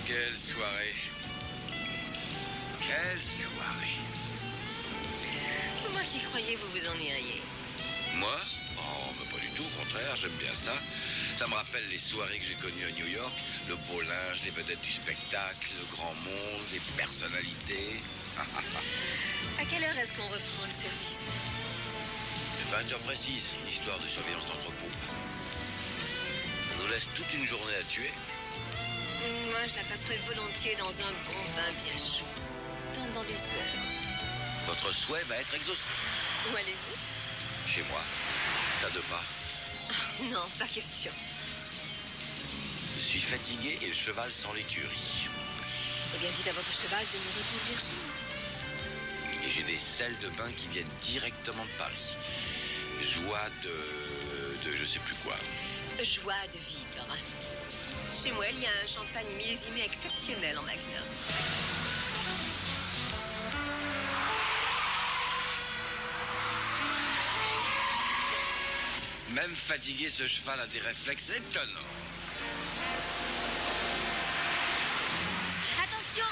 Quelle soirée. Quelle soirée. Moi qui croyais vous vous ennuieriez. Moi? Oh, mais pas du tout, au contraire, j'aime bien ça. Ça me rappelle les soirées que j'ai connues à New York. Le beau linge, les vedettes du spectacle, le grand monde, les personnalités. À quelle heure est-ce qu'on reprend le service? 20h précise, une histoire de surveillance d'entrepôt. Ça nous laisse toute une journée à tuer. Moi, je la passerais volontiers dans un bon bain bien chaud. Pendant des heures. Votre souhait va être exaucé. Où allez-vous? Chez moi. C'est à 2 pas. Non, pas question. Je suis fatigué et le cheval sans l'écurie. Eh bien, dites à votre cheval de me reconduire chez moi. Et j'ai des selles de bain qui viennent directement de Paris. Joie de je sais plus quoi. Joie de vivre. Chez moi, il y a un champagne millésimé exceptionnel en Magnum. Même fatigué, ce cheval a des réflexes étonnants. Attention!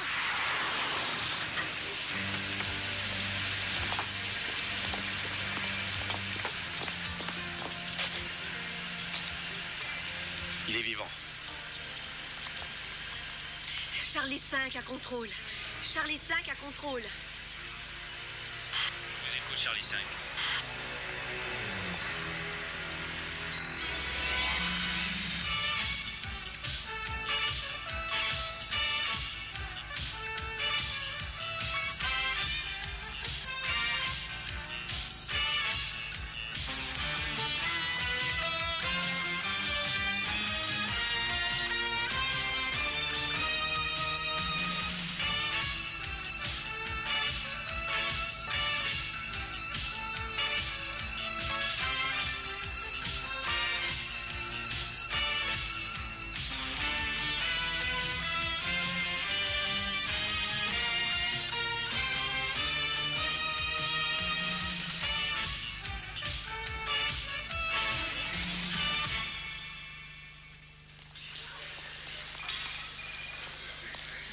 Il est vivant. Charlie 5 à contrôle. Charlie 5 à contrôle. Je vous écoute, Charlie 5.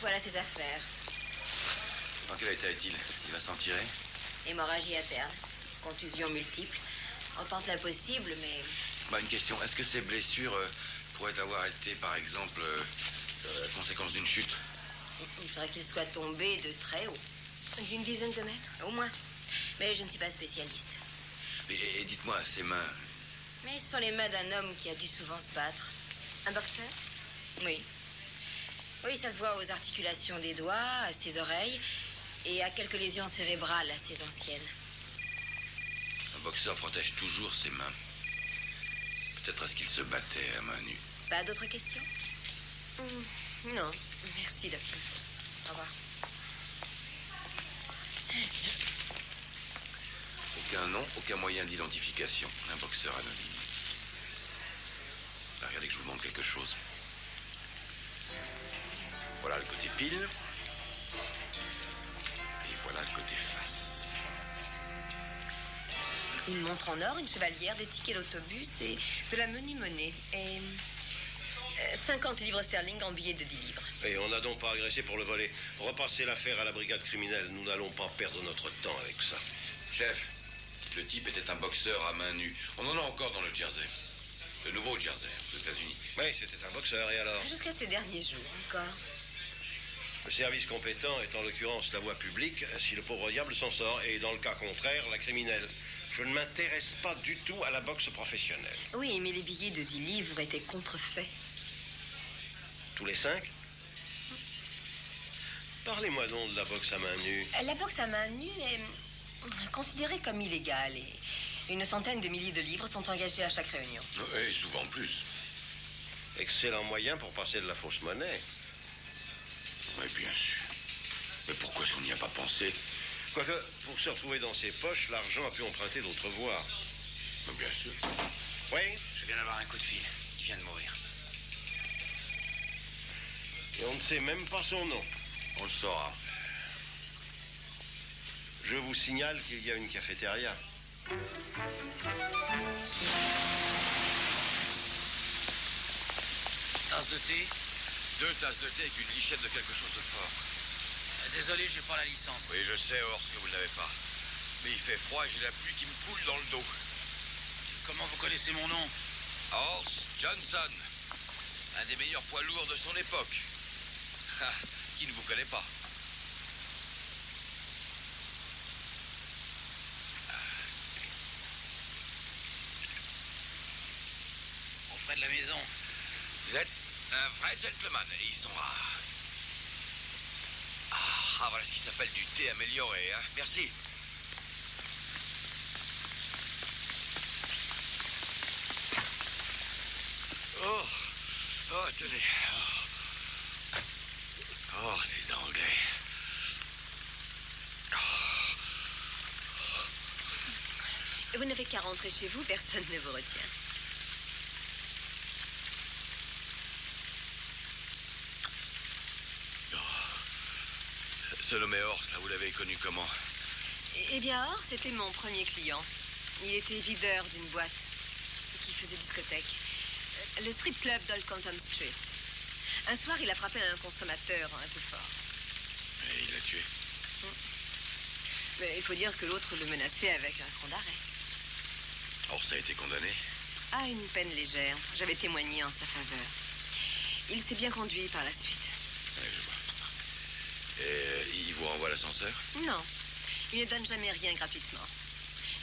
Voilà ses affaires. En quel état est-il? Il va s'en tirer? Hémorragie interne. Contusions multiples. On tente l'impossible, mais... Une question. Est-ce que ces blessures pourraient avoir été, par exemple, la conséquence d'une chute? Il faudrait qu'il soit tombé de très haut. D'une dizaine de mètres, au moins. Mais je ne suis pas spécialiste. Et dites-moi, ses mains... Mais ce sont les mains d'un homme qui a dû souvent se battre. Un boxeur? Oui. Oui, ça se voit aux articulations des doigts, à ses oreilles, et à quelques lésions cérébrales assez anciennes. Un boxeur protège toujours ses mains. Peut-être est-ce qu'il se battait à main nue. Pas d'autres questions? Non, merci, docteur. Au revoir. Aucun nom, aucun moyen d'identification. Un boxeur anonyme. Regardez que je vous montre quelque chose. Voilà le côté pile. Et voilà le côté face. Une montre en or, une chevalière, des tickets d'autobus et de la monnaie. Et 50 livres sterling en billets de 10 livres. Et on n'a donc pas agressé pour le voler. Repassez l'affaire à la brigade criminelle. Nous n'allons pas perdre notre temps avec ça. Chef, le type était un boxeur à main nue. On en a encore dans le Jersey. Le nouveau Jersey, aux États-Unis. Oui, c'était un boxeur, et alors? Jusqu'à ces derniers jours, encore. Le service compétent est en l'occurrence la voie publique, si le pauvre diable s'en sort, et dans le cas contraire, la criminelle. Je ne m'intéresse pas du tout à la boxe professionnelle. Oui, mais les billets de 10 livres étaient contrefaits. Tous les 5? Parlez-moi donc de la boxe à main nue. La boxe à main nue est considérée comme illégale et une centaine de milliers de livres sont engagés à chaque réunion. Et souvent plus. Excellent moyen pour passer de la fausse monnaie. Oui, bien sûr. Mais pourquoi est-ce qu'on n'y a pas pensé? Quoique, pour se retrouver dans ses poches, l'argent a pu emprunter d'autres voies. Bien sûr. Oui? Je viens d'avoir un coup de fil. Il vient de mourir. Et on ne sait même pas son nom. On le saura. Je vous signale qu'il y a une cafétéria. Tasse de thé? 2 tasses de thé avec une lichette de quelque chose de fort. Désolé, j'ai pas la licence. Oui, je sais, Horst, que vous ne l'avez pas. Mais il fait froid et j'ai la pluie qui me coule dans le dos. Comment vous connaissez mon nom? Horst Johnson. Un des meilleurs poids lourds de son époque. Ah, qui ne vous connaît pas? Aux frais de la maison. Vous êtes un vrai gentleman et ils sont rares. Ah, voilà ce qui s'appelle du thé amélioré, hein. Merci. Oh, oh, tenez. Oh, ces Anglais. Vous n'avez qu'à rentrer chez vous, personne ne vous retient. Ce nommé Horst, là, vous l'avez connu comment? Eh bien, Or, c'était mon premier client. Il était videur d'une boîte qui faisait discothèque. Le strip club d'Old Street. Un soir, il a frappé un consommateur un peu fort. Et il l'a tué. Mais il faut dire que l'autre le menaçait avec un cran d'arrêt. Horst a été condamné? À une peine légère. J'avais témoigné en sa faveur. Il s'est bien conduit par la suite. Oui, je vois. Et il vous renvoie l'ascenseur? Non, il ne donne jamais rien gratuitement.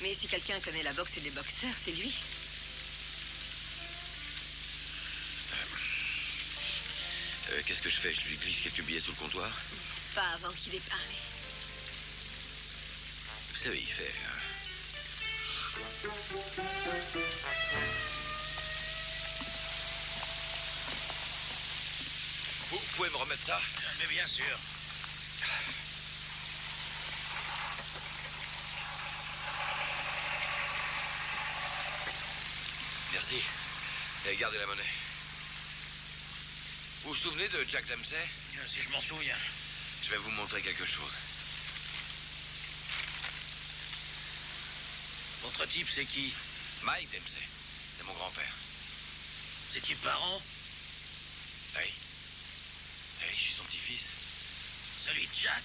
Mais si quelqu'un connaît la boxe et les boxeurs, c'est lui. Qu'est-ce que je fais? Je lui glisse quelques billets sous le comptoir? Pas avant qu'il ait parlé. Vous savez, il fait, hein? Vous pouvez me remettre ça? Mais bien sûr. Merci. Et gardez la monnaie. Vous vous souvenez de Jack Dempsey? Si je m'en souviens. Je vais vous montrer quelque chose. Votre type, c'est qui? Mike Dempsey. C'est mon grand-père. Vous étiez parents? Oui. Oui, je suis son petit-fils. Celui de Jack?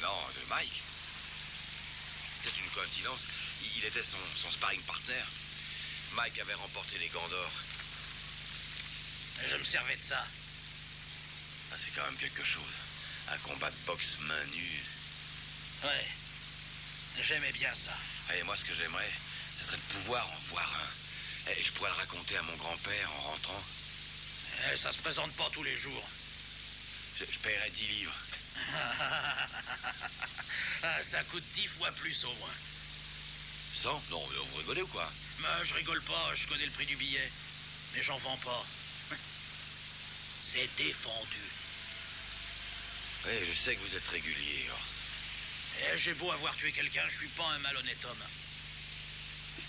Non, de Mike. C'était une coïncidence. Il était son sparring partner. Mike avait remporté les Gants d'Or. Je me servais de ça. Ah, c'est quand même quelque chose. Un combat de boxe main nue. Ouais. J'aimais bien ça. Et moi, ce que j'aimerais, ce serait de pouvoir en voir un. Et je pourrais le raconter à mon grand-père en rentrant. Ça se présente pas tous les jours. Je paierais 10 livres. Ça coûte 10 fois plus au moins. 100? Non, vous rigolez ou quoi? Mais je rigole pas, je connais le prix du billet. Mais j'en vends pas. C'est défendu. Oui, je sais que vous êtes régulier, Horst. Et j'ai beau avoir tué quelqu'un, je suis pas un malhonnête homme.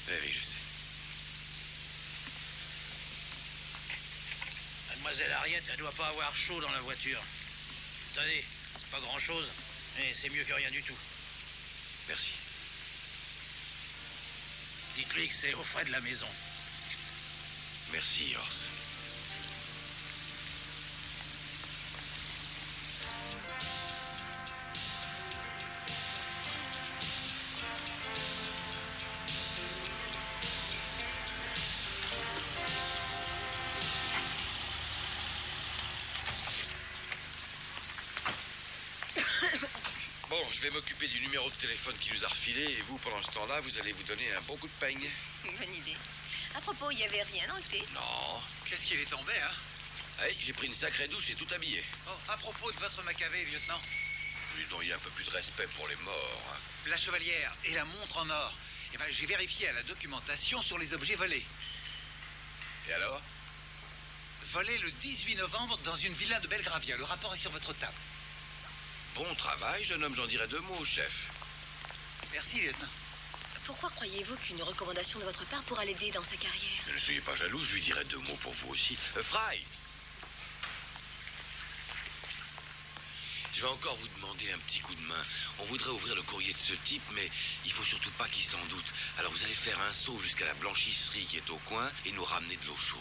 Oui, je sais. Mademoiselle Harriet, elle doit pas avoir chaud dans la voiture. Tenez, c'est pas grand-chose, mais c'est mieux que rien du tout. Merci. Dites-lui que c'est aux frais de la maison. Merci, Horst. Bon, je vais m'occuper du numéro de téléphone qui nous a refilé et vous, pendant ce temps-là, vous allez vous donner un bon coup de peigne. Bonne idée. À propos, il n'y avait rien dans le thé. Non. Qu'est-ce qu'il est tombé, hein? Hey, j'ai pris une sacrée douche et tout habillé. Oh, à propos de votre Maccabée, lieutenant. Lui dont il y a un peu plus de respect pour les morts. Hein. La chevalière et la montre en or. Eh ben, j'ai vérifié à la documentation sur les objets volés. Et alors? Volés le 18 novembre dans une villa de Belgravia. Le rapport est sur votre table. Bon travail, jeune homme, j'en dirai 2 mots, chef. Merci, lieutenant. Pourquoi croyez-vous qu'une recommandation de votre part pourra l'aider dans sa carrière? Ne soyez pas jaloux, je lui dirai 2 mots pour vous aussi. Fry! Je vais encore vous demander un petit coup de main. On voudrait ouvrir le courrier de ce type, mais il faut surtout pas qu'il s'en doute. Alors vous allez faire un saut jusqu'à la blanchisserie qui est au coin et nous ramener de l'eau chaude.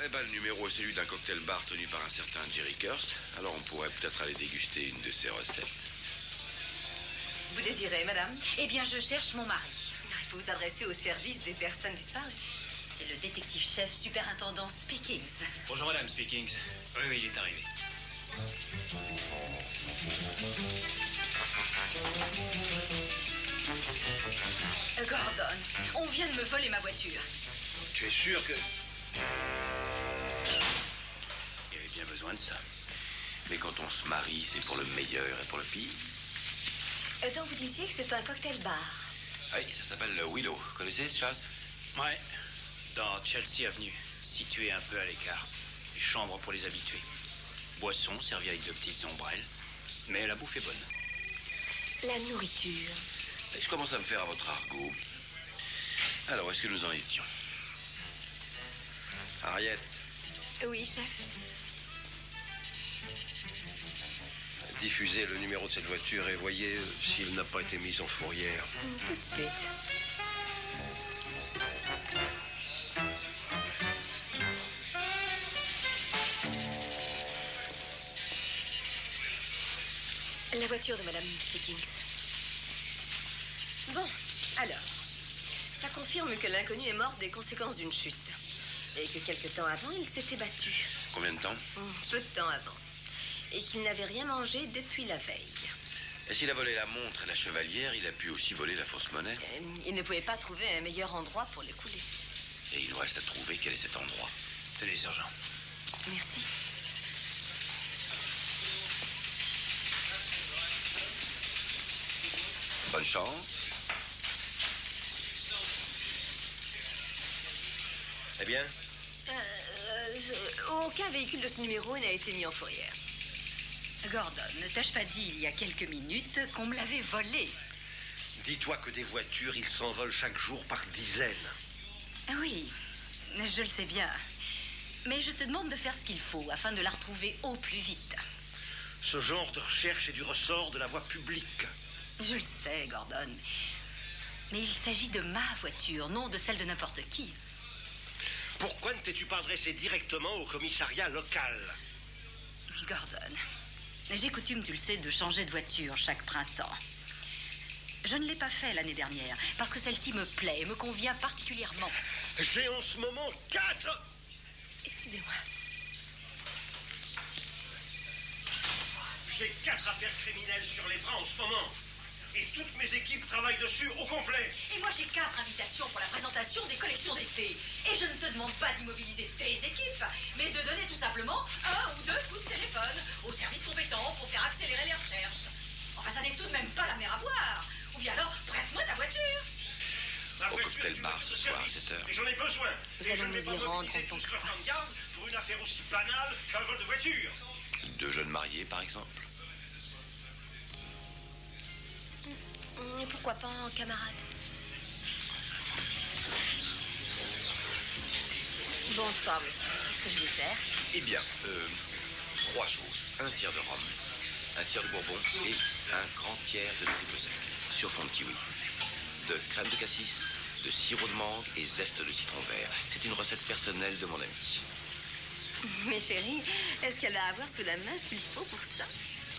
Eh ben, le numéro est celui d'un cocktail bar tenu par un certain Jerry Kirst. Alors, on pourrait peut-être aller déguster une de ses recettes. Vous désirez, madame? Eh bien, je cherche mon mari. Il faut vous adresser au service des personnes disparues. C'est le détective-chef superintendant Speakings. Bonjour, madame Speakings. Oui, il est arrivé. Gordon, on vient de me voler ma voiture. Tu es sûr que... Il avait bien besoin de ça. Mais quand on se marie, c'est pour le meilleur et pour le pire. Donc vous disiez que c'est un cocktail bar. Oui, ça s'appelle le Willow. Connaissez ce chasse? Ouais. Dans Chelsea Avenue, situé un peu à l'écart. Des chambres pour les habitués. Boisson servie avec de petites ombrelles. Mais la bouffe est bonne. La nourriture. Et je commence à me faire à votre argot. Alors, est-ce que nous en étions? Harriet, Oui, chef. diffusez le numéro de cette voiture et voyez s'il n'a pas été mis en fourrière. Tout de suite. La voiture de Madame Speakings. Bon, alors, ça confirme que l'inconnu est mort des conséquences d'une chute. Et que quelque temps avant, il s'était battu. Combien de temps? Peu de temps avant. Et qu'il n'avait rien mangé depuis la veille. Et s'il a volé la montre et la chevalière, il a pu aussi voler la fausse monnaie. Il ne pouvait pas trouver un meilleur endroit pour l'écouler. Et il nous reste à trouver quel est cet endroit. Tenez, sergent. Merci. Bonne chance. Eh bien, Aucun véhicule de ce numéro n'a été mis en fourrière. Gordon, ne t'ai-je pas dit il y a quelques minutes qu'on me l'avait volé? dis-toi que des voitures, ils s'envolent chaque jour par dizaines. Ah oui, je le sais bien. Mais je te demande de faire ce qu'il faut afin de la retrouver au plus vite. Ce genre de recherche est du ressort de la voie publique. Je le sais, Gordon. Mais il s'agit de ma voiture, non de celle de n'importe qui. Pourquoi ne t'es-tu pas adressé directement au commissariat local? Gordon, j'ai coutume, tu le sais, de changer de voiture chaque printemps. Je ne l'ai pas fait l'année dernière, parce que celle-ci me plaît et me convient particulièrement. J'ai en ce moment 4... Excusez-moi. J'ai 4 affaires criminelles sur les bras en ce moment. Et toutes mes équipes travaillent dessus au complet. Et moi, j'ai 4 invitations pour la présentation des collections d'été. Et je ne te demande pas d'immobiliser tes équipes, mais de donner tout simplement 1 ou 2 coups de téléphone aux services compétents pour faire accélérer les recherches. Enfin, ça n'est tout de même pas la mer à boire. Ou bien alors, prête-moi ta voiture. Au cocktail bar ce soir à 7 heures. Et j'en ai besoin. Nous allons nous y rendre en tant que quoi. Pour une affaire aussi banale qu'un vol de voiture. 2 jeunes mariés, par exemple. Pourquoi pas en camarade? Bonsoir, monsieur. Qu'est-ce que je vous sers? Eh bien, 3 choses. 1 tiers de rhum, 1 tiers de bourbon et un grand tiers de triple sec. Sur fond de kiwi. De crème de cassis, de sirop de mangue et zeste de citron vert. C'est une recette personnelle de mon ami. Mais chérie, est-ce qu'elle va avoir sous la main ce qu'il faut pour ça?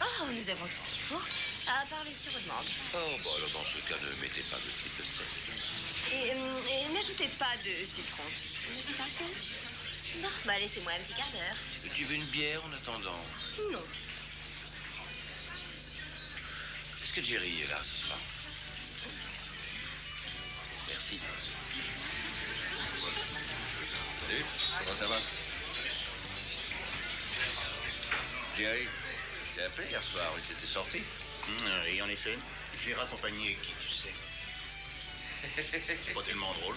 Oh, nous avons tout ce qu'il faut. À part le sirop de mangue. Oh, bon, alors dans ce cas, ne mettez pas de triple sec. Et n'ajoutez pas de citron. N'est-ce pas, chérie? Bon, bah laissez-moi un petit quart d'heure. Tu veux une bière en attendant? Non. Est-ce que Jerry est là ce soir? Merci. Salut, comment ça va? Jerry, je t'ai appelé hier soir, il s'était sorti. Et en effet, j'ai raccompagné qui tu sais. C'est pas tellement drôle.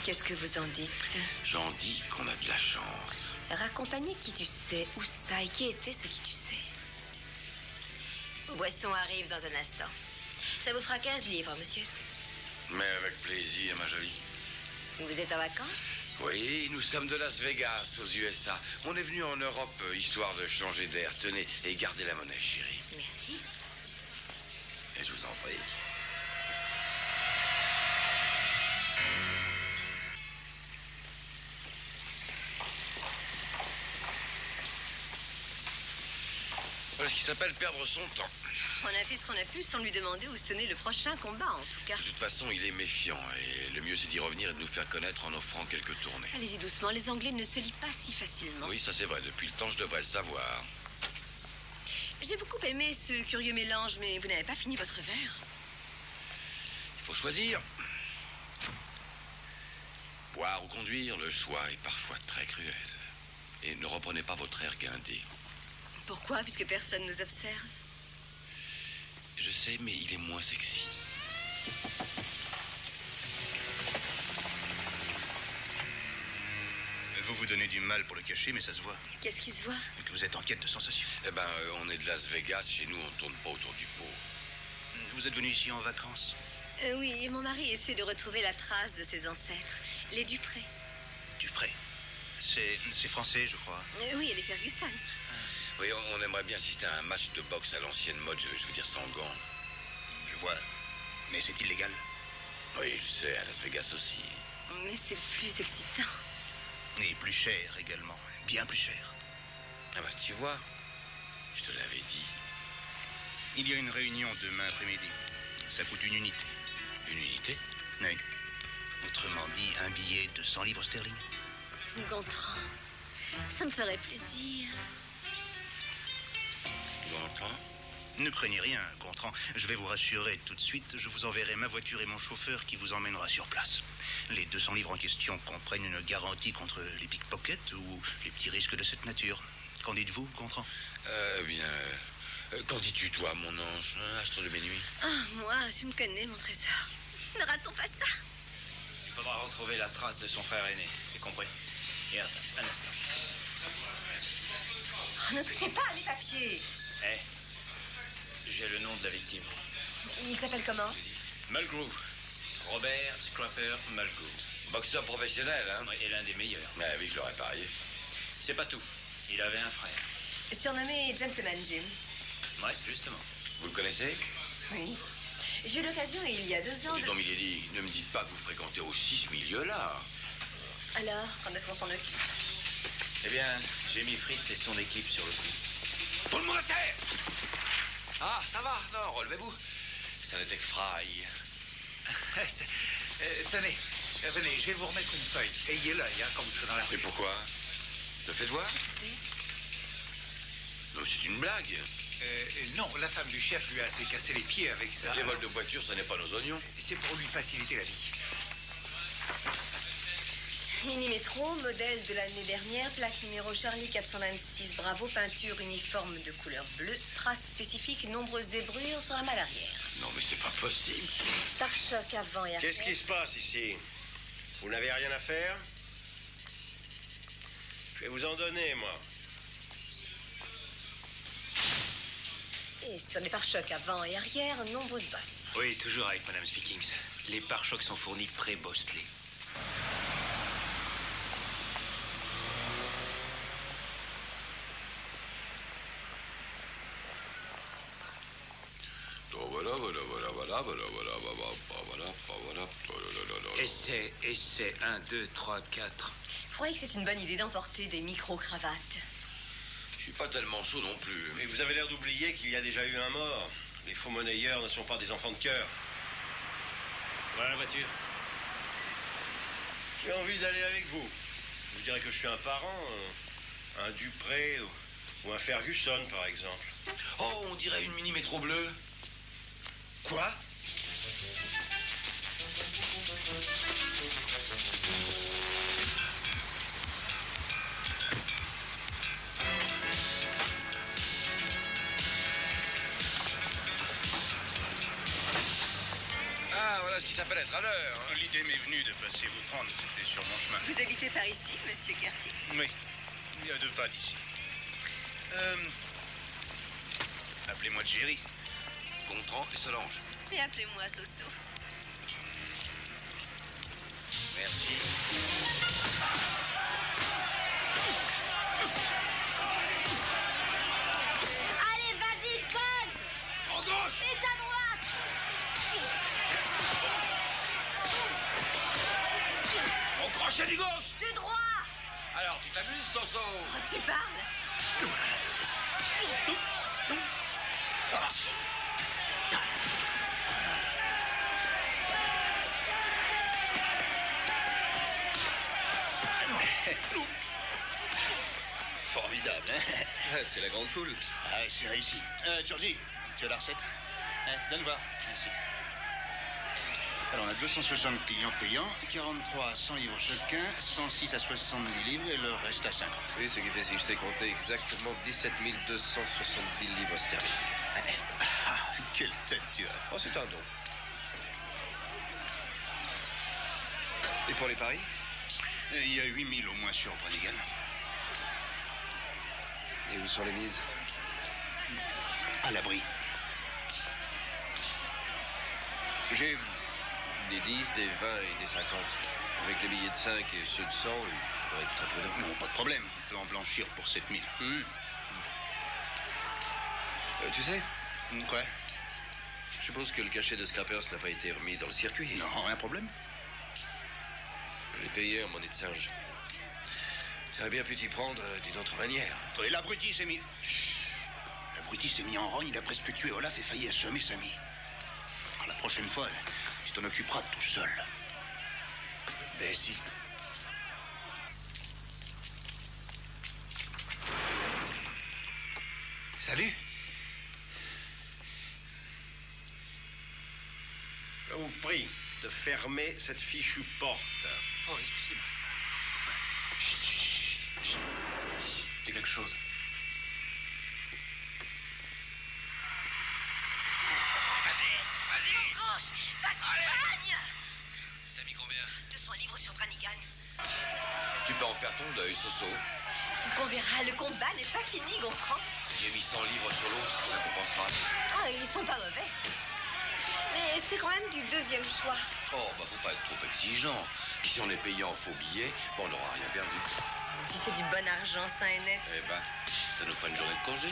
Qu'est-ce que vous en dites? J'en dis qu'on a de la chance. Raccompagner qui tu sais, où ça et qui était ce qui tu sais. Boisson arrive dans un instant. Ça vous fera 15 livres, monsieur. Mais avec plaisir, ma jolie. Vous êtes en vacances? Oui, nous sommes de Las Vegas, aux USA. On est venu en Europe, histoire de changer d'air. Tenez, et gardez la monnaie, chérie. Merci. Et je vous en prie. Voilà ce qui s'appelle perdre son temps. On a fait ce qu'on a pu sans lui demander où se tenait le prochain combat, en tout cas. De toute façon, il est méfiant. Et le mieux, c'est d'y revenir et de nous faire connaître en offrant quelques tournées. Allez-y doucement, les Anglais ne se lient pas si facilement. Oui, ça c'est vrai. Depuis le temps, je devrais le savoir. J'ai beaucoup aimé ce curieux mélange, mais vous n'avez pas fini votre verre. Il faut choisir. Boire ou conduire, le choix est parfois très cruel. Et ne reprenez pas votre air guindé. Pourquoi? Puisque personne nous observe. Je sais, mais il est moins sexy. Vous vous donnez du mal pour le cacher, mais ça se voit. Qu'est-ce qui se voit? Que vous êtes en quête de sensations. Eh ben, on est de Las Vegas. Chez nous, on ne tourne pas autour du pot. Vous êtes venu ici en vacances? Oui, et mon mari essaie de retrouver la trace de ses ancêtres, les Dupré. Dupré. C'est français, je crois. Oui, et les Ferguson. Oui, on aimerait bien assister à un match de boxe à l'ancienne mode, je veux dire sans gants. Je vois. Mais c'est illégal. Oui, je sais, à Las Vegas aussi. Mais c'est plus excitant. Et plus cher également. Bien plus cher. Ah bah, tu vois, je te l'avais dit. Il y a une réunion demain après-midi. Ça coûte une unité. Une unité? Oui. Autrement dit, un billet de 100 livres sterling. Gontran, ça me ferait plaisir. Gontran? Ne craignez rien, Gontran. Je vais vous rassurer tout de suite. Je vous enverrai ma voiture et mon chauffeur qui vous emmènera sur place. Les 200 livres en question comprennent une garantie contre les pickpockets ou les petits risques de cette nature. Qu'en dites-vous, Gontran? Qu'en dis-tu, toi, mon ange, astre de mes nuits? Ah, moi, tu me connais, mon trésor. Ne ratons pas ça. Il faudra retrouver la trace de son frère aîné, j'ai compris. Et un instant. Oh, ne touchez pas à mes papiers. J'ai le nom de la victime. Il s'appelle comment? Mulgrew. Robert Scrapper Mulgrew. Boxeur professionnel, hein? Et l'un des meilleurs. Ah oui, je l'aurais parié. C'est pas tout. Il avait un frère. Surnommé Gentleman Jim. Ouais, justement. Vous le connaissez? Oui. J'ai eu l'occasion, il y a 2 ans... Dis donc, Milady, ne me dites pas que vous fréquentez aussi ce milieu-là. Alors, quand est-ce qu'on s'en occupe? Eh bien, j'ai mis Fritz et son équipe sur le coup. Tout le monde à terre! Ah, ça va? Non, relevez-vous. Ça n'était que Fry. Tenez, venez, je vais vous remettre une feuille. Ayez l'œil, hein, quand vous serez dans la rue. Et pourquoi? Le faites voir? Non, mais c'est une blague. Non, la femme du chef lui a assez cassé les pieds avec ça. Les vols de voiture, ça n'est pas nos oignons. C'est pour lui faciliter la vie. Mini Métro, modèle de l'année dernière, plaque numéro Charlie 426, Bravo, peinture uniforme de couleur bleue, traces spécifiques, nombreuses zébrures sur la malle arrière. Non, mais c'est pas possible. Pare-choc avant et arrière. Qu'est-ce qui se passe ici? Vous n'avez rien à faire? Je vais vous en donner, moi. Et sur les pare-chocs avant et arrière, nombreuses bosses. Oui, toujours avec Madame Speakings. Les pare-chocs sont fournis pré-bosselés. Essai, 1, 2, 3, 4. Vous croyez que c'est une bonne idée d'emporter des micro-cravates? Je suis pas tellement chaud non plus. Mais vous avez l'air d'oublier qu'il y a déjà eu un mort. Les faux monnayeurs ne sont pas des enfants de cœur. Voilà la voiture. J'ai envie d'aller avec vous. Je vous dirais que je suis un parent, un Dupré ou un Ferguson, par exemple. Oh, on dirait une mini métro bleue. Quoi? Ah, voilà ce qui s'appelle être à l'heure. L'idée m'est venue de passer vous prendre, c'était sur mon chemin. Vous habitez par ici, monsieur Curtis? Oui, il y a 2 pas d'ici. Appelez-moi Jerry. Gontran et Solange. Et appelez-moi Soso. Merci. Allez, vas-y, conne! En gauche! Et à droite! Au crochet du gauche! De droit! Alors, tu t'amuses, Soso? Oh, tu parles? Formidable, hein? C'est la grande foule. Ah, c'est réussi. Georgie, tu as la recette? Donne voir. Merci. Alors, on a 260 clients payants, 43 à 100 livres chacun, 106 à 70 livres et le reste à 50. Oui, ce qui fait, il s'est compté exactement 17 270 livres sterling. Ah, quelle tête tu as. Oh, c'est un don. Et pour les paris? Il y a 8000 au moins sur Brannigan. Et où sont les mises? À l'abri. J'ai des 10, des 20 et des 50. Avec les billets de 5 et ceux de 100, il faudrait être très prudent. Non, pas de problème. On peut en blanchir pour 7000. Tu sais, Quoi? je suppose que le cachet de Scrappers n'a pas été remis dans le circuit. Non, un problème? Je l'ai payé en monnaie de singe. J'aurais bien pu t'y prendre d'une autre manière. Et l'abruti s'est mis... Chut. L'abruti s'est mis en rogne, il a presque tué Olaf et failli assommer Samy. Alors, la prochaine fois, tu t'en occuperas tout seul. Imbécile. Salut. Je vous prie de fermer cette fichue porte. Oh, excusez-moi. J'ai quelque chose. Vas-y. Gauche, vas-y, T'as mis combien? 200 livres sur Brannigan. Tu peux en faire ton deuil, Soso. C'est ce qu'on verra. Le combat n'est pas fini, Gontran. J'ai mis 100 livres sur l'autre, ça compensera. Ah, ils sont pas mauvais. Mais c'est quand même du deuxième choix. Oh, bah faut pas être trop exigeant. Si on est payé en faux billets, bon, on n'aura rien perdu. Si c'est du bon argent sain et net. Eh ben, ça nous fera une journée de congé.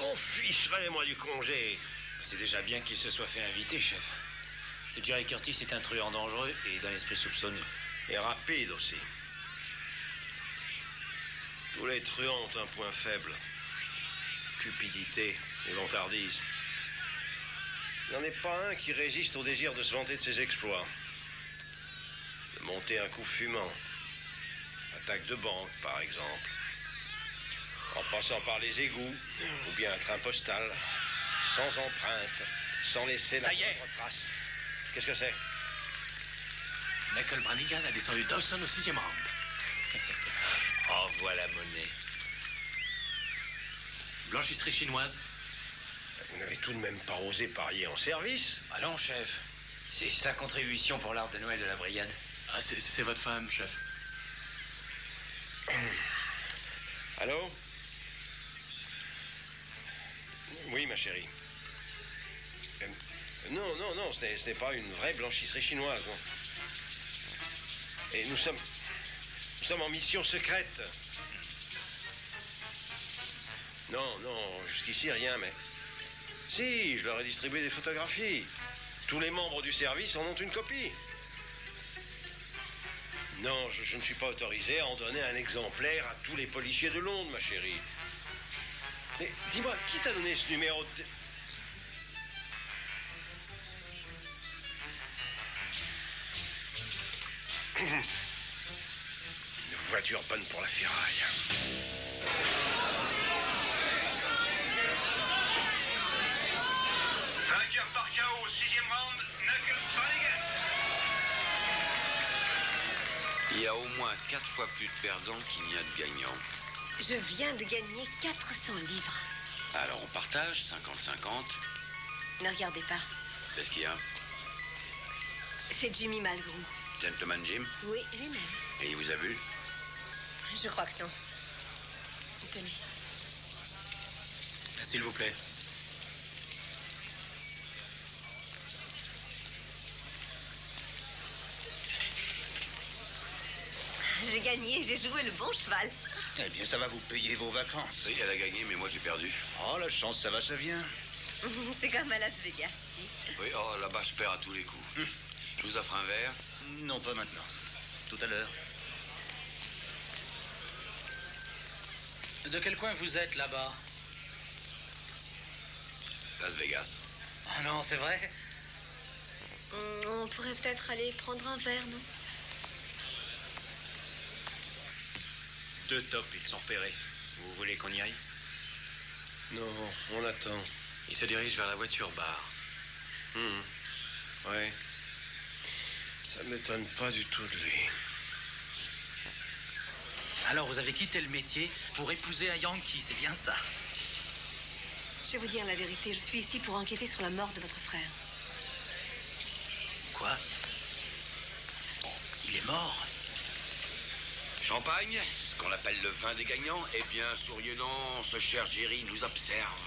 On ficherait, moi, du congé. C'est déjà bien qu'il se soit fait inviter, chef. Ce Jerry Curtis est un truand dangereux et d'un esprit soupçonneux. Et rapide aussi. Tous les truands ont un point faible. Cupidité et vantardise. Il n'y en est pas un qui résiste au désir de se vanter de ses exploits. De monter un coup fumant. Attaque de banque, par exemple. En passant par les égouts, ou bien un train postal, sans empreinte, sans laisser la moindre trace. Qu'est-ce que c'est? Michael Brannigan a descendu Dawson au 6e round. Envoie la monnaie. Blanchisserie chinoise. Vous n'avez tout de même pas osé parier en service? Allons, chef. C'est sa contribution pour l'arbre de Noël de la brigade. Ah, c'est votre femme, chef. Allô? Oui, ma chérie. Non, ce n'est pas une vraie blanchisserie chinoise, non. Et nous sommes en mission secrète. Non, jusqu'ici rien, mais... Si, je leur ai distribué des photographies. Tous les membres du service en ont une copie. Non, je ne suis pas autorisé à en donner un exemplaire à tous les policiers de Londres, ma chérie. Mais dis-moi, qui t'a donné ce numéro de... Une voiture bonne pour la ferraille. Vainqueur par KO, 6e round, Knuckles Brannigan. Il y a au moins 4 fois plus de perdants qu'il n'y a de gagnants. Je viens de gagner 400 livres. Alors on partage, 50-50. Ne regardez pas. Qu'est-ce qu'il y a? C'est Jimmy Malgrou. Gentleman Jim? Oui, lui-même. Et il vous a vu? Je crois que non. Tenez. S'il vous plaît. J'ai gagné, j'ai joué le bon cheval. Eh bien, ça va vous payer vos vacances. Oui, elle a gagné, mais moi j'ai perdu. Oh, la chance, ça va, ça vient. C'est comme à Las Vegas, si. Oui, oh, là-bas je perds à tous les coups. Je vous offre un verre. Non, pas maintenant. Tout à l'heure. De quel coin vous êtes, là-bas? Las Vegas. Ah non, c'est vrai? On pourrait peut-être aller prendre un verre, non? 2 tops, ils sont repérés. Vous voulez qu'on y aille? Non, on attend. Il se dirige vers la voiture bar. Ouais. Ça m'étonne pas du tout de lui. Alors, vous avez quitté le métier pour épouser un Yankee, c'est bien ça? Je vais vous dire la vérité, je suis ici pour enquêter sur la mort de votre frère. Quoi? Il est mort? Champagne, ce qu'on appelle le vin des gagnants. Eh bien, souriez-non, ce cher Jerry nous observe.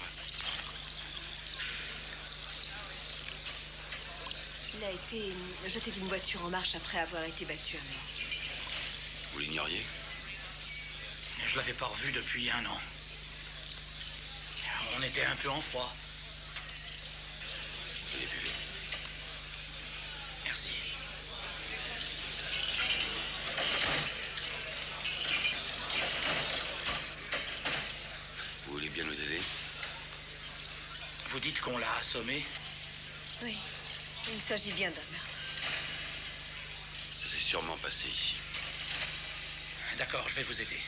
Il a été jeté d'une voiture en marche après avoir été battu à mort. Vous l'ignoriez? Je l'avais pas revu depuis 1 an. On était un peu en froid. Allez, buvez. Merci. Vous voulez bien nous aider? Vous dites qu'on l'a assommé? Oui, il s'agit bien d'un meurtre. Ça s'est sûrement passé ici. D'accord, je vais vous aider.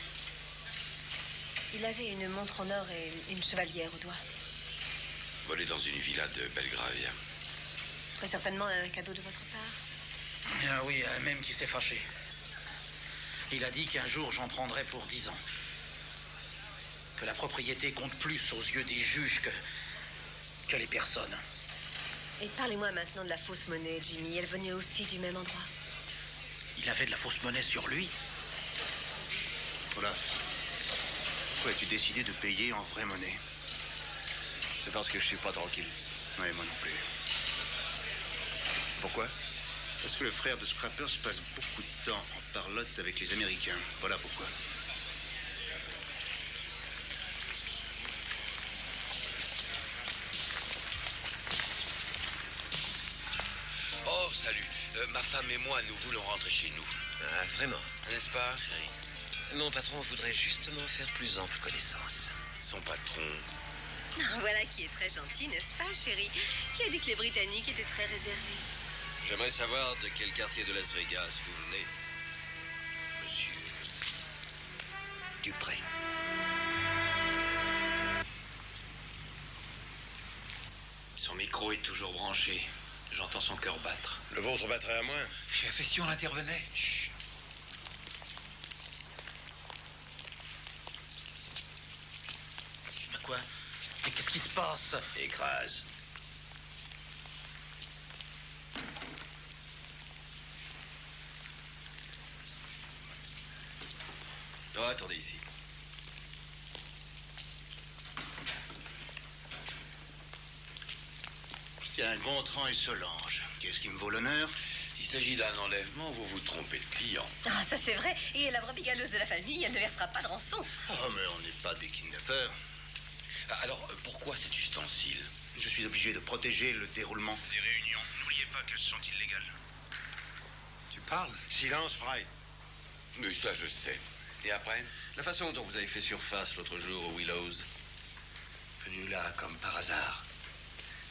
Il avait une montre en or et une chevalière au doigt. Volé dans une villa de Belgravia. Très certainement un cadeau de votre part. Ah oui, même qui s'est fâché. Il a dit qu'un jour j'en prendrais pour 10 ans. Que la propriété compte plus aux yeux des juges que les personnes. Et parlez-moi maintenant de la fausse monnaie, Jimmy. Elle venait aussi du même endroit. Il avait de la fausse monnaie sur lui. Olaf, pourquoi as-tu décidé de payer en vraie monnaie? C'est parce que je suis pas tranquille. Oui, moi non plus. Pourquoi? Parce que le frère de Scrapper se passe beaucoup de temps en parlotte avec les Américains. Voilà pourquoi. Oh, salut. Ma femme et moi, nous voulons rentrer chez nous. Ah, vraiment? N'est-ce pas, chérie? Mon patron voudrait justement faire plus ample connaissance. Son patron. Voilà qui est très gentil, n'est-ce pas, chérie? Qui a dit que les Britanniques étaient très réservés? J'aimerais savoir de quel quartier de Las Vegas vous venez. Monsieur Dupré. Son micro est toujours branché. J'entends son cœur battre. Le vôtre battrait à moins. Chef, et si on intervenait? Chut. Quoi? Mais qu'est-ce qui se passe? Écrase. Non, attendez ici. Tiens, Gontran et Solange. Qu'est-ce qui me vaut l'honneur? S'il s'agit d'un enlèvement, vous vous trompez de client. Ah, ça c'est vrai. Et la brebis galeuse de la famille, elle ne versera pas de rançon. Oh, mais on n'est pas des kidnappeurs. Alors, pourquoi cet ustensile? Je suis obligé de protéger le déroulement des réunions. N'oubliez pas qu'elles sont illégales. Tu parles? Silence, Fry. Mais ça, je sais. Et après? La façon dont vous avez fait surface l'autre jour aux Willows, venu là comme par hasard,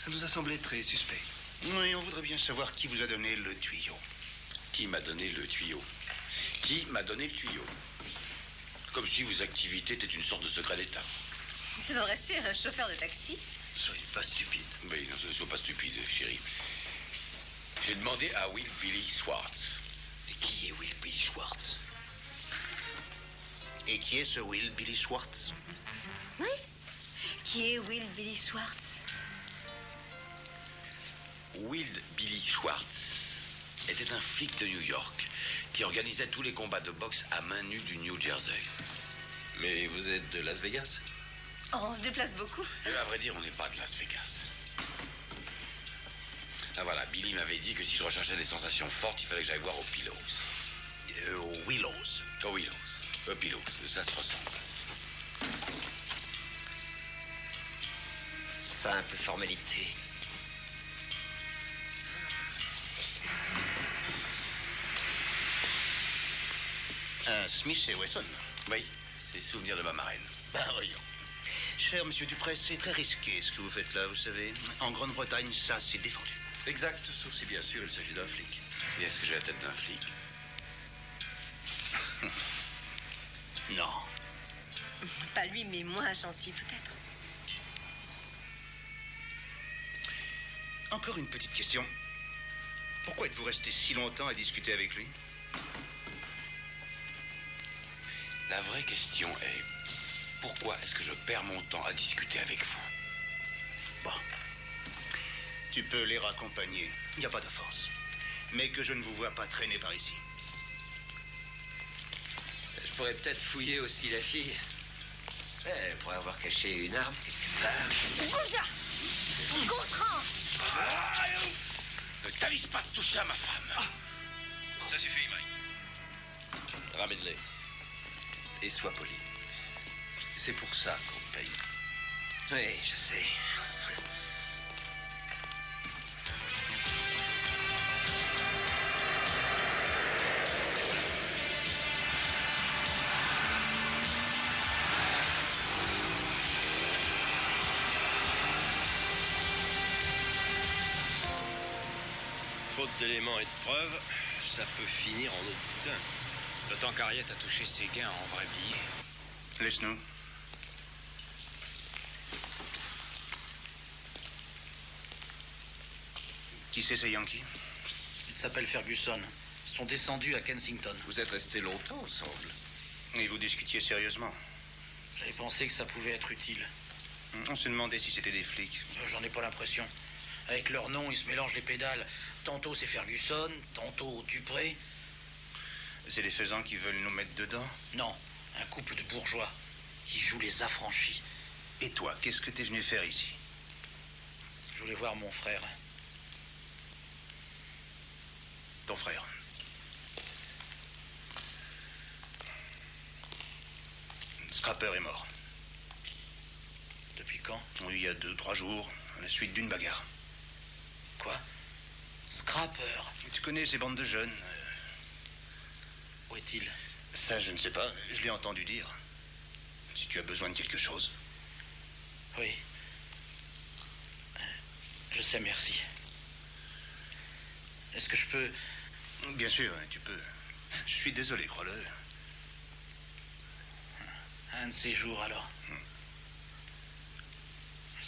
ça nous a semblé très suspect. Oui, on voudrait bien savoir qui vous a donné le tuyau. Qui m'a donné le tuyau? Qui m'a donné le tuyau? Comme si vos activités étaient une sorte de secret d'État. C'est adressé à un chauffeur de taxi. Soyez pas stupide. Mais non, ne sois pas stupide, chérie. J'ai demandé à Will Billy Schwartz. Et qui est Will Billy Schwartz? Et qui est ce Will Billy Schwartz? Oui. Qui est Will Billy Schwartz? Will Billy Schwartz était un flic de New York qui organisait tous les combats de boxe à main nue du New Jersey. Mais vous êtes de Las Vegas? Oh, on se déplace beaucoup. À vrai dire, on n'est pas de Las Vegas. Ah voilà, Billy m'avait dit que si je recherchais des sensations fortes, il fallait que j'aille voir aux Pillows. Aux Willows. Aux Willows. Aux Pillows, ça se ressemble. Simple formalité. Un Smith et Wesson. Oui, c'est souvenir de ma marraine. Ben voyons. Cher monsieur Dupré, c'est très risqué ce que vous faites là, vous savez. En Grande-Bretagne, ça, c'est défendu. Exact, sauf si bien sûr il s'agit d'un flic. Et est-ce que j'ai la tête d'un flic? Non. Pas lui, mais moi, j'en suis peut-être. Encore une petite question. Pourquoi êtes-vous resté si longtemps à discuter avec lui? La vraie question est... Pourquoi est-ce que je perds mon temps à discuter avec vous? Bon. Tu peux les raccompagner. Il n'y a pas de force. Mais que je ne vous vois pas traîner par ici. Je pourrais peut-être fouiller aussi la fille. Elle pourrait avoir caché une arme quelque part. Bouja! Gontran! Ne t'avise pas de toucher à ma femme. Ça suffit, Mike. Ramène-les. Et sois poli. C'est pour ça qu'on te paye. Oui, je sais. Faute d'éléments et de preuves, ça peut finir en eau de boudin. D'autant qu'Harriet a touché ses gains en vrai billet. Laisse-nous. Qui c'est ces Yankees? Ils s'appellent Ferguson. Ils sont descendus à Kensington. Vous êtes restés longtemps ensemble. Et vous discutiez sérieusement? J'avais pensé que ça pouvait être utile. On se demandait si c'était des flics. J'en ai pas l'impression. Avec leur nom, ils se mélangent les pédales. Tantôt c'est Ferguson, tantôt Dupré. C'est des faisans qui veulent nous mettre dedans? Non, un couple de bourgeois qui jouent les affranchis. Et toi, qu'est-ce que t'es venu faire ici? Je voulais voir mon frère. Ton frère. Scrapper est mort. Depuis quand? Oui, il y a 2-3 jours, à la suite d'une bagarre. Quoi? Scrapper? Tu connais ces bandes de jeunes? Où est-il? Ça, je ne sais pas. Je l'ai entendu dire. Si tu as besoin de quelque chose. Oui. Je sais, merci. Est-ce que je peux... Bien sûr, tu peux. Je suis désolé, crois-le. Un de ces jours, alors.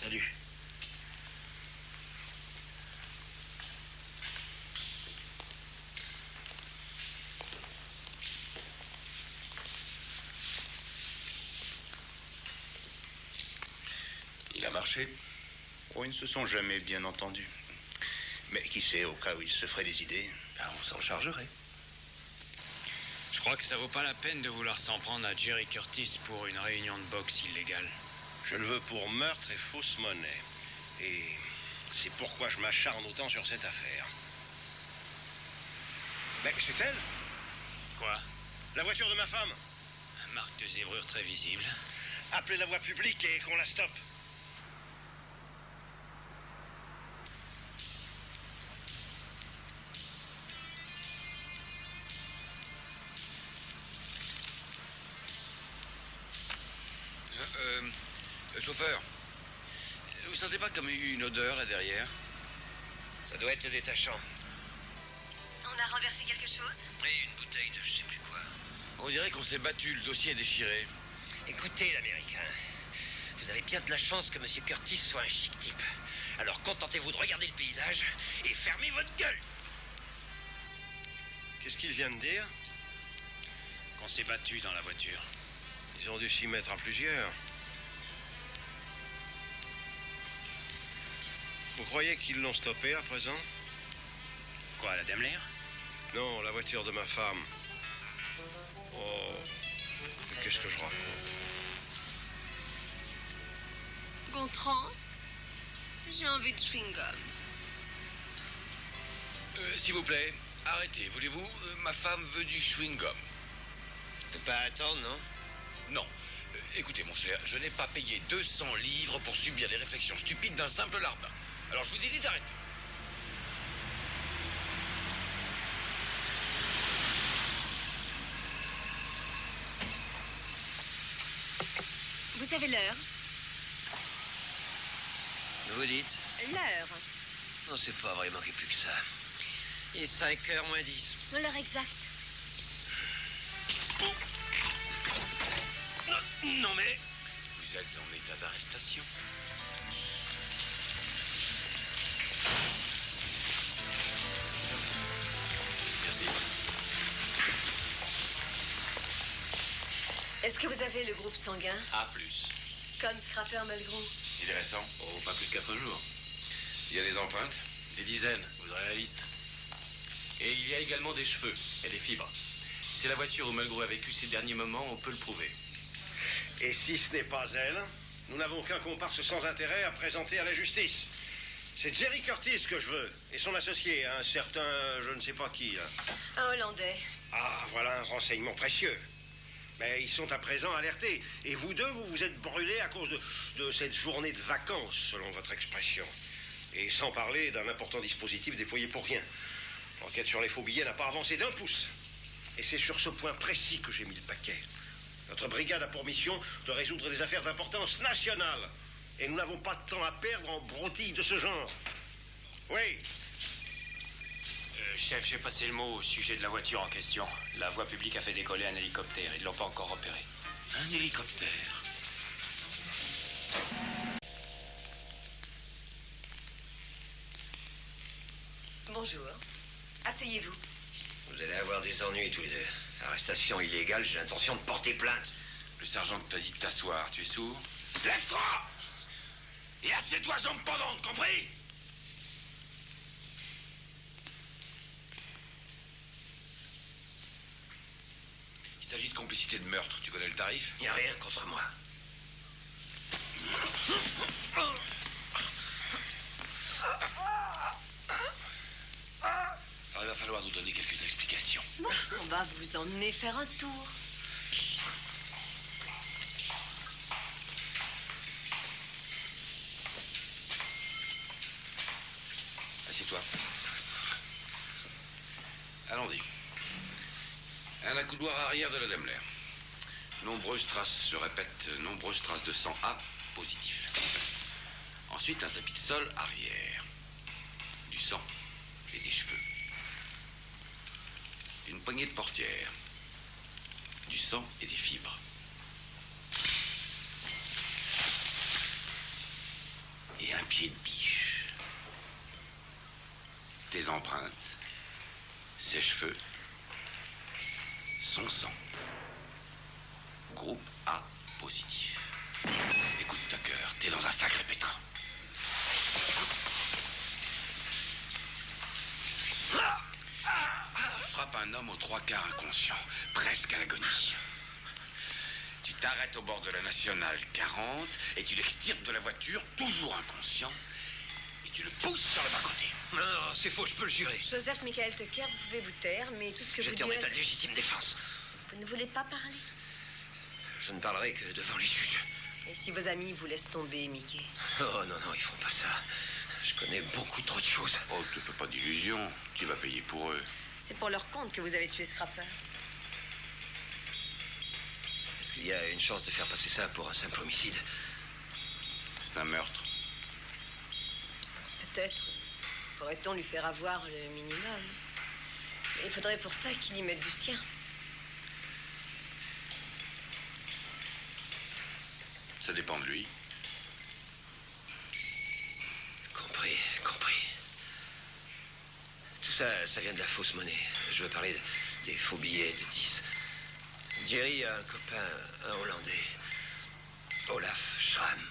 Salut. Il a marché. Oh, ils ne se sont jamais bien entendus. Mais qui sait, au cas où ils se feraient des idées. Ben, on s'en chargerait. Je crois que ça vaut pas la peine de vouloir s'en prendre à Jerry Curtis pour une réunion de boxe illégale. Je le veux pour meurtre et fausse monnaie. Et c'est pourquoi je m'acharne autant sur cette affaire. Mais c'est elle? Quoi? La voiture de ma femme. Marque de zébrure très visible. Appelez la voie publique et qu'on la stoppe. Chauffeur, vous sentez pas comme une odeur là derrière? Ça doit être le détachant. On a renversé quelque chose? Et une bouteille de je sais plus quoi. On dirait qu'on s'est battu, le dossier est déchiré. Écoutez, l'Américain. Vous avez bien de la chance que M. Curtis soit un chic type. Alors contentez-vous de regarder le paysage et fermez votre gueule. Qu'est-ce qu'il vient de dire? Qu'on s'est battu dans la voiture. Ils ont dû s'y mettre à plusieurs. Vous croyez qu'ils l'ont stoppé à présent? Quoi, la Daimler? Non, la voiture de ma femme. Oh, qu'est-ce que je raconte? Gontran, j'ai envie de chewing-gum. S'il vous plaît, arrêtez, voulez-vous? Ma femme veut du chewing-gum. Faut pas attendre, non? Non. Écoutez, mon cher, je n'ai pas payé 200 livres pour subir les réflexions stupides d'un simple larbin. Alors je vous ai dit d'arrêter. savez l'heure? Vous dites? L'heure. Non, c'est pas vraiment qu'il y ait plus que ça. Il est 5h moins 10. L'heure exacte. Non mais... Vous êtes en état d'arrestation. Merci. Est-ce que vous avez le groupe sanguin? A+. Comme Scrapper Mulgrew? Il est récent? Oh, pas plus de 4 jours. Il y a des empreintes? Des dizaines, vous aurez la liste. Et il y a également des cheveux et des fibres. Si c'est la voiture où Mulgrew a vécu ces derniers moments, on peut le prouver. Et si ce n'est pas elle, nous n'avons qu'un comparse sans intérêt à présenter à la justice. C'est Jerry Curtis que je veux, et son associé, un certain je ne sais pas qui, là. Un Hollandais. Ah, voilà un renseignement précieux. Mais ils sont à présent alertés. Et vous deux, vous vous êtes brûlés à cause de cette journée de vacances, selon votre expression. Et sans parler d'un important dispositif déployé pour rien. L'enquête sur les faux billets n'a pas avancé d'1 pouce. Et c'est sur ce point précis que j'ai mis le paquet. Notre brigade a pour mission de résoudre des affaires d'importance nationale. Et nous n'avons pas de temps à perdre en broutilles de ce genre. Oui. Chef, j'ai passé le mot au sujet de la voiture en question. La voie publique a fait décoller un hélicoptère. Ils ne l'ont pas encore repéré. Un hélicoptère. Bonjour. Asseyez-vous. Vous allez avoir des ennuis tous les deux. Arrestation illégale, j'ai l'intention de porter plainte. Le sergent t'a dit de t'asseoir, tu es sourd? Lève-toi! Et assieds-toi jambes pendantes, compris? Il s'agit de complicité de meurtre, tu connais le tarif? Il n'y a rien contre moi. Alors il va falloir nous donner quelques explications. Bon, on va vous emmener faire un tour. Assieds-toi. Allons-y. Un accoudoir arrière de la Daimler. Nombreuses traces, je répète, nombreuses traces de sang A positif. Ensuite, un tapis de sol arrière. Du sang et des cheveux. Une poignée de portière. Du sang et des fibres. Et un pied de biche. Tes empreintes. Ses cheveux. Son sang. Groupe A positif. Écoute, Tucker, t'es dans un sacré pétrin. Tu frappes un homme aux 3/4 inconscient, presque à l'agonie. Tu t'arrêtes au bord de la nationale 40 et tu l'extirpes de la voiture, toujours inconscient, et tu le pousses sur le bas-côté. Non, c'est faux, je peux le jurer. Joseph Michael Tucker, vous pouvez vous taire, mais tout ce que vous J'étais en direz... état de légitime défense. Vous ne voulez pas parler? Je ne parlerai que devant les juges. Et si vos amis vous laissent tomber, Mickey? Oh non, non, ils feront pas ça. Je connais beaucoup trop de choses. Oh, te fais pas d'illusions, tu vas payer pour eux. C'est pour leur compte que vous avez tué Scrapper. Est-ce qu'il y a une chance de faire passer ça pour un simple homicide? C'est un meurtre. Peut-être. Pourrait-on lui faire avoir le minimum? Il faudrait pour ça qu'il y mette du sien. Ça dépend de lui. Compris, compris. Tout ça, ça vient de la fausse monnaie. Je veux parler des faux billets de 10. Jerry a un copain, un Hollandais. Olaf Schramm.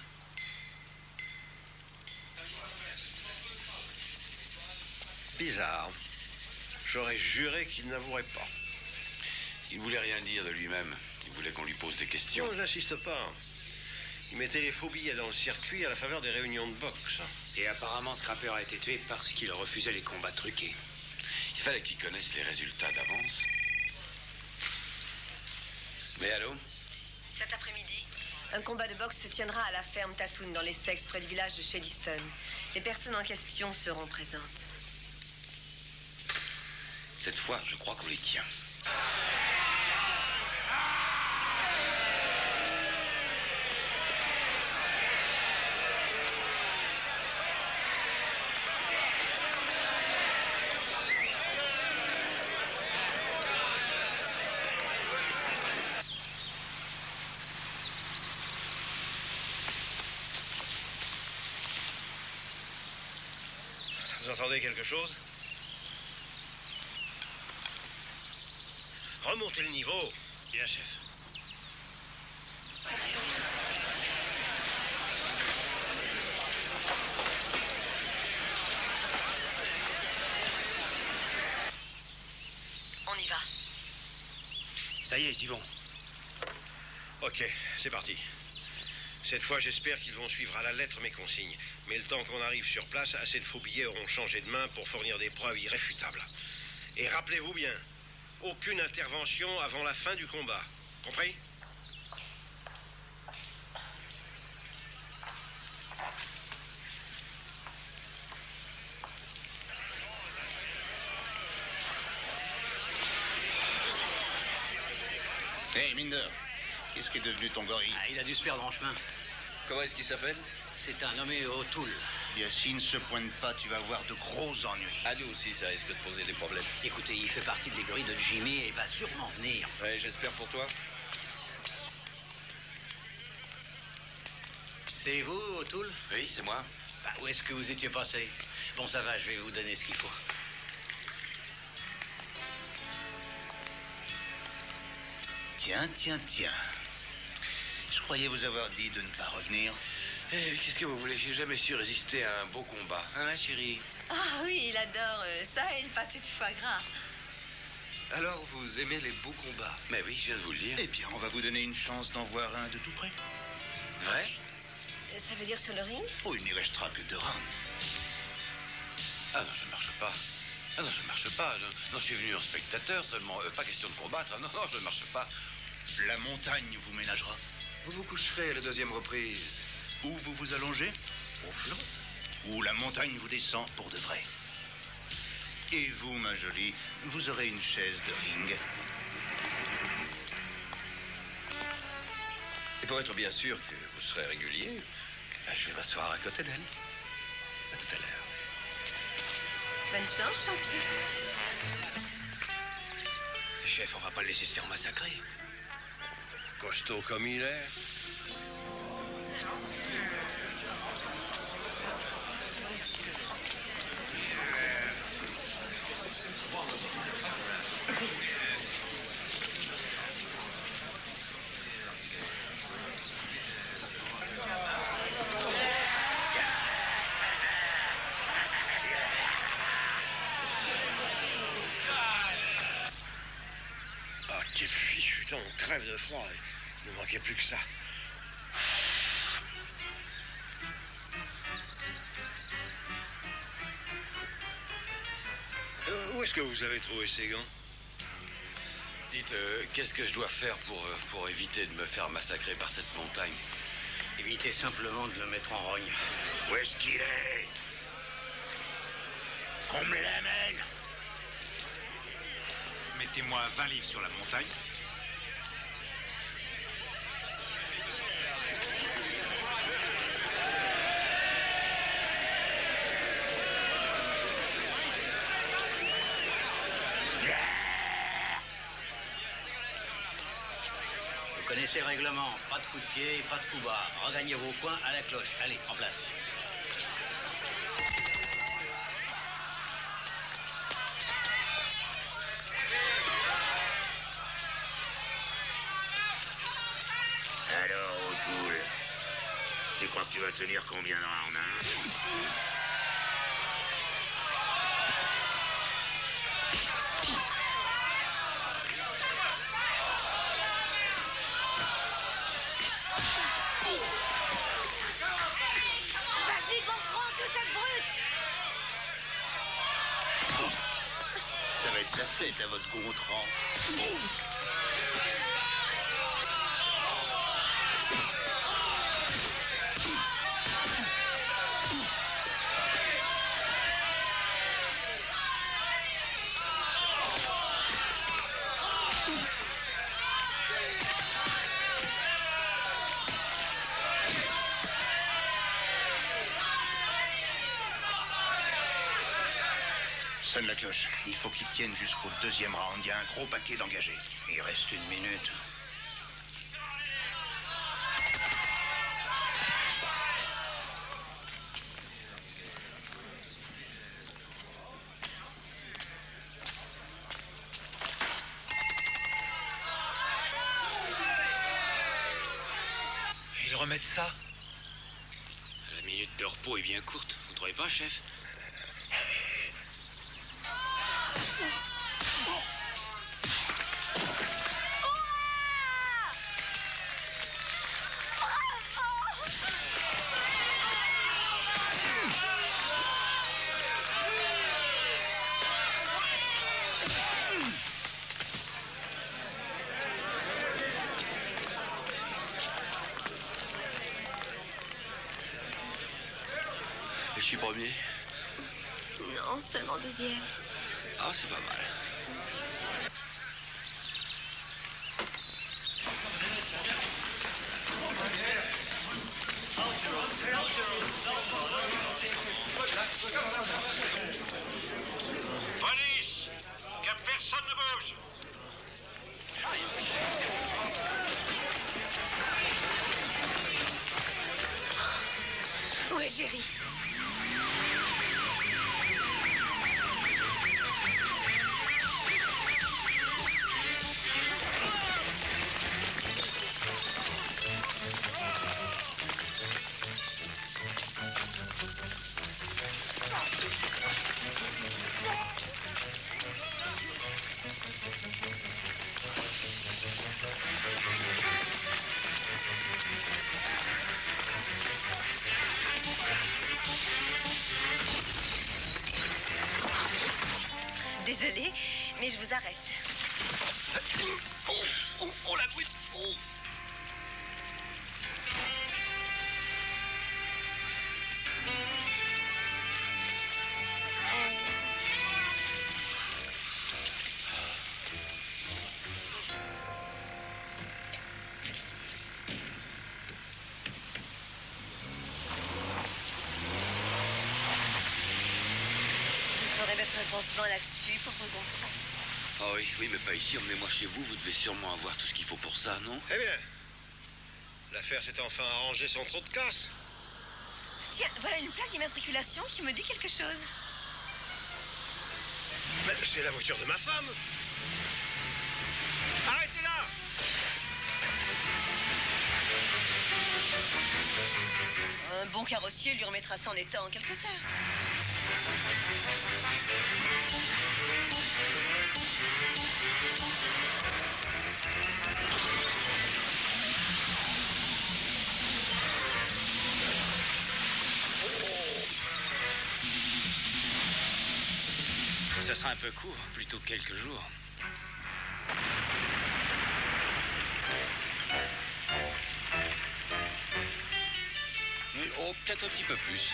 Bizarre. J'aurais juré qu'il n'avouerait pas. Il voulait rien dire de lui-même. Il voulait qu'on lui pose des questions. Non, j'insiste pas. Il mettait les faux billets dans le circuit à la faveur des réunions de boxe. Et apparemment, Scrapper a été tué parce qu'il refusait les combats truqués. Il fallait qu'il connaisse les résultats d'avance. Mais allô? Cet après-midi, un combat de boxe se tiendra à la ferme Tatoon dans l'Essex, près du village de Shediston. Les personnes en question seront présentes. Cette fois, je crois qu'on les tient. entendez quelque chose? Remontez le niveau. Bien, chef. On y va. Ça y est, ils y vont. Ok, c'est parti. Cette fois, j'espère qu'ils vont suivre à la lettre mes consignes. Mais le temps qu'on arrive sur place, assez de faux billets auront changé de main pour fournir des preuves irréfutables. Et rappelez-vous bien, aucune intervention avant la fin du combat. Compris? Hey, Minder, qu'est-ce qui est devenu ton gorille? Ah, il a dû se perdre en chemin. Comment est-ce qu'il s'appelle? C'est un nommé O'Toole. Bien, s'il ne se pointe pas, tu vas avoir de gros ennuis. À nous aussi, ça risque de poser des problèmes. Écoutez, il fait partie de l'écurie de Jimmy et va sûrement venir. Ouais, j'espère pour toi. C'est vous, O'Toole? Oui, c'est moi. Bah, où est-ce que vous étiez passé? Bon, ça va, je vais vous donner ce qu'il faut. Tiens. Je croyais vous avoir dit de ne pas revenir. Eh, qu'est-ce que vous voulez? J'ai jamais su résister à un beau combat. Hein, chérie? Ah oui, il adore ça et une pâté de foie gras. Alors, vous aimez les beaux combats? Mais oui, je viens de vous le dire. Eh bien, on va vous donner une chance d'en voir un de tout près. Vrai? Ça veut dire sur le ring? Oh, il n'y restera que 2 rounds. Ah non, je ne marche pas. Ah non, je ne marche pas. Non, je suis venu en spectateur seulement. Pas question de combattre. Non, je ne marche pas. La montagne vous ménagera. Vous vous coucherez à la 2e reprise. Ou vous vous allongez, Au flanc. ou la montagne vous descend pour de vrai. Et vous, ma jolie, vous aurez une chaise de ring. Et pour être bien sûr que vous serez régulier, je vais m'asseoir à côté d'elle. À tout à l'heure. Bonne chance, champion. Chef, on va pas le laisser se faire massacrer. Costaud comme il est. Ah, quel fichu temps, on crève de froid. Il ne manquait plus que ça. Où est-ce que vous avez trouvé ces gants? Dites, qu'est-ce que je dois faire pour éviter de me faire massacrer par cette montagne? Évitez simplement de le mettre en rogne. Où est-ce qu'il est? Qu'on me l'amène. Mettez-moi 20 livres sur la montagne. Vous connaissez le règlement. Pas de coup de pied, pas de coup bas. Regagnez vos points à la cloche. Allez, en place. Alors, O'Toole, tu crois que tu vas tenir combien de rounds, hein? Vas-y, Gontran, tout cette brute! Ça va être sa fête à votre Gontran. Sonne la cloche. Il faut qu'il tienne jusqu'au 2e round. Il y a un gros paquet d'engagés. Il reste 1 minute. remettre ça? La minute de repos est bien courte, vous trouvez pas, chef? Je suis premier. Non, seulement deuxième. Ah, c'est pas mal. Police! Que personne ne bouge! Où est Jerry? Désolée, mais je vous arrête. Oh la brute! Oh. Il faudrait mettre un pansement là-dessus, pauvre Gontran. Ah oui, mais pas ici. Emmenez-moi chez vous. Vous devez sûrement avoir tout ce qu'il faut pour ça, non? Eh bien, l'affaire s'est enfin arrangée sans trop de casse. Tiens, voilà une plaque d'immatriculation qui me dit quelque chose. Mais c'est la voiture de ma femme. Arrêtez-la! Un bon carrossier lui remettra ça en état en quelques heures. Ça sera un peu court, plutôt que quelques jours. Oh, peut-être un petit peu plus.